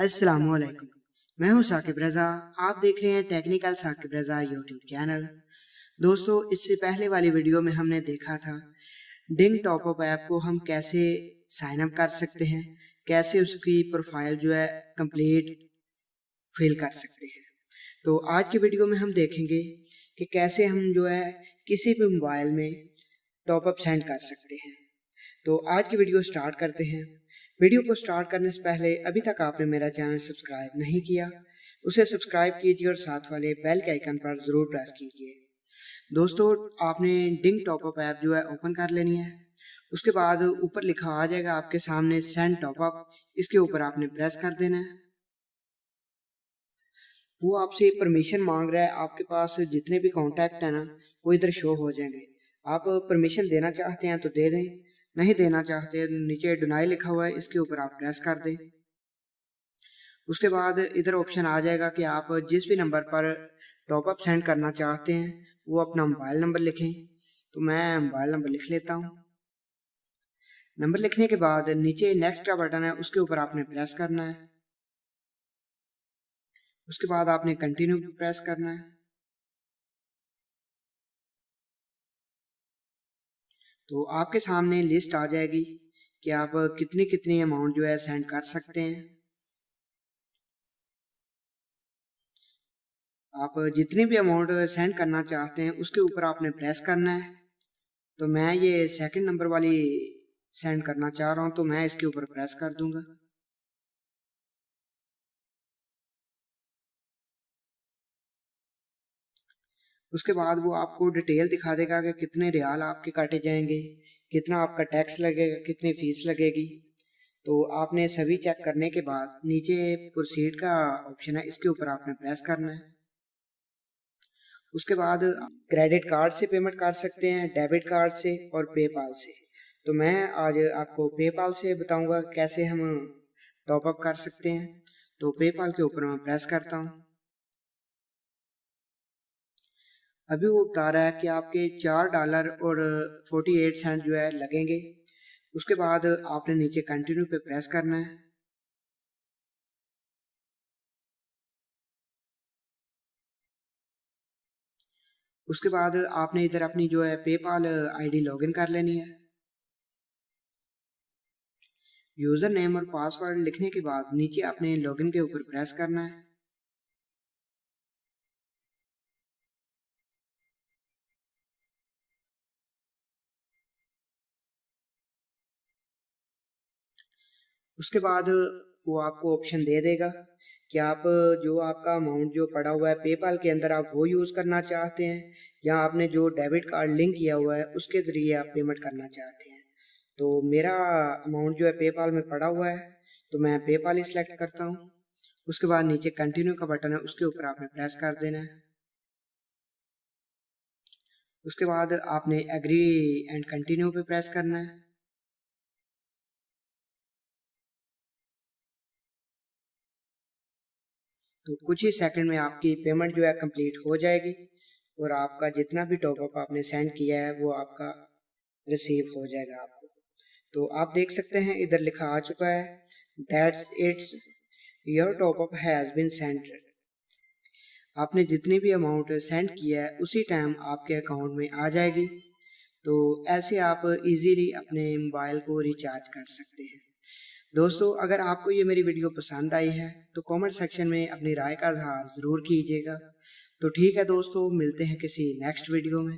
अस्सलामुअलैकुम। मैं हूं साकिब रज़ा। आप देख रहे हैं टेक्निकल साकिब रज़ा यूट्यूब चैनल। दोस्तों, इससे पहले वाली वीडियो में हमने देखा था डिंग टॉपअप ऐप को हम कैसे साइन अप कर सकते हैं, कैसे उसकी प्रोफाइल जो है कंप्लीट फिल कर सकते हैं। तो आज की वीडियो में हम देखेंगे कि कैसे हम जो है किसी भी मोबाइल में टॉपअप सेंड कर सकते हैं। तो आज की वीडियो स्टार्ट करते हैं। वीडियो को स्टार्ट करने से पहले अभी तक आपने मेरा चैनल सब्सक्राइब नहीं किया, उसे सब्सक्राइब कीजिए और साथ वाले बेल के आइकन पर ज़रूर प्रेस कीजिए। दोस्तों, आपने डिंग टॉपअप ऐप जो है ओपन कर लेनी है। उसके बाद ऊपर लिखा आ जाएगा आपके सामने सेंड टॉपअप, इसके ऊपर आपने प्रेस कर देना है। वो आपसे परमिशन मांग रहा है, आपके पास जितने भी कॉन्टैक्ट हैं ना वो इधर शो हो जाएंगे। आप परमिशन देना चाहते हैं तो दे दें, नहीं देना चाहते नीचे डिनाई लिखा हुआ है, इसके ऊपर आप प्रेस कर दें। उसके बाद इधर ऑप्शन आ जाएगा कि आप जिस भी नंबर पर टॉपअप सेंड करना चाहते हैं वो अपना मोबाइल नंबर लिखें। तो मैं मोबाइल नंबर लिख लेता हूँ। नंबर लिखने के बाद नीचे नेक्स्ट का बटन है, उसके ऊपर आपने प्रेस करना है। उसके बाद आपने कंटिन्यू प्रेस करना है। तो आपके सामने लिस्ट आ जाएगी कि आप कितनी कितनी अमाउंट जो है सेंड कर सकते हैं। आप जितनी भी अमाउंट सेंड करना चाहते हैं उसके ऊपर आपने प्रेस करना है। तो मैं ये सेकंड नंबर वाली सेंड करना चाह रहा हूँ, तो मैं इसके ऊपर प्रेस कर दूंगा। उसके बाद वो आपको डिटेल दिखा देगा कि कितने रियाल आपके काटे जाएंगे, कितना आपका टैक्स लगेगा, कितनी फीस लगेगी। तो आपने सभी चेक करने के बाद नीचे प्रोसीड का ऑप्शन है, इसके ऊपर आपने प्रेस करना है। उसके बाद क्रेडिट कार्ड से पेमेंट कर सकते हैं, डेबिट कार्ड से और पेपाल से। तो मैं आज आपको पेपाल से बताऊंगा कैसे हम टॉपअप कर सकते हैं। तो पेपाल के ऊपर मैं प्रेस करता हूँ। अभी वो बता रहा है कि आपके $4 और 48 सेंट जो है लगेंगे। उसके बाद आपने नीचे कंटिन्यू पे प्रेस करना है। उसके बाद आपने इधर अपनी जो है पेपाल आईडी लॉगिन कर लेनी है। यूज़र नेम और पासवर्ड लिखने के बाद नीचे आपने लॉगिन के ऊपर प्रेस करना है। उसके बाद वो आपको ऑप्शन दे देगा कि आप जो आपका अमाउंट जो पड़ा हुआ है पेपाल के अंदर आप वो यूज़ करना चाहते हैं, या आपने जो डेबिट कार्ड लिंक किया हुआ है उसके ज़रिए आप पेमेंट करना चाहते हैं। तो मेरा अमाउंट जो है पेपाल में पड़ा हुआ है, तो मैं पेपाल ही सिलेक्ट करता हूँ। उसके बाद नीचे कंटिन्यू का बटन है, उसके ऊपर आपने प्रेस कर देना है। उसके बाद आपने एग्री एंड कंटिन्यू पे प्रेस करना है। तो कुछ ही सेकंड में आपकी पेमेंट जो है कंप्लीट हो जाएगी और आपका जितना भी टॉपअप आपने सेंड किया है वो आपका रिसीव हो जाएगा आपको। तो आप देख सकते हैं इधर लिखा आ चुका है that's its your top up has been send. आपने जितनी भी अमाउंट सेंड किया है उसी टाइम आपके अकाउंट में आ जाएगी। तो ऐसे आप इजीली अपने मोबाइल को रिचार्ज कर सकते हैं। दोस्तों, अगर आपको ये मेरी वीडियो पसंद आई है तो कमेंट सेक्शन में अपनी राय का इजहार ज़रूर कीजिएगा। तो ठीक है दोस्तों, मिलते हैं किसी नेक्स्ट वीडियो में।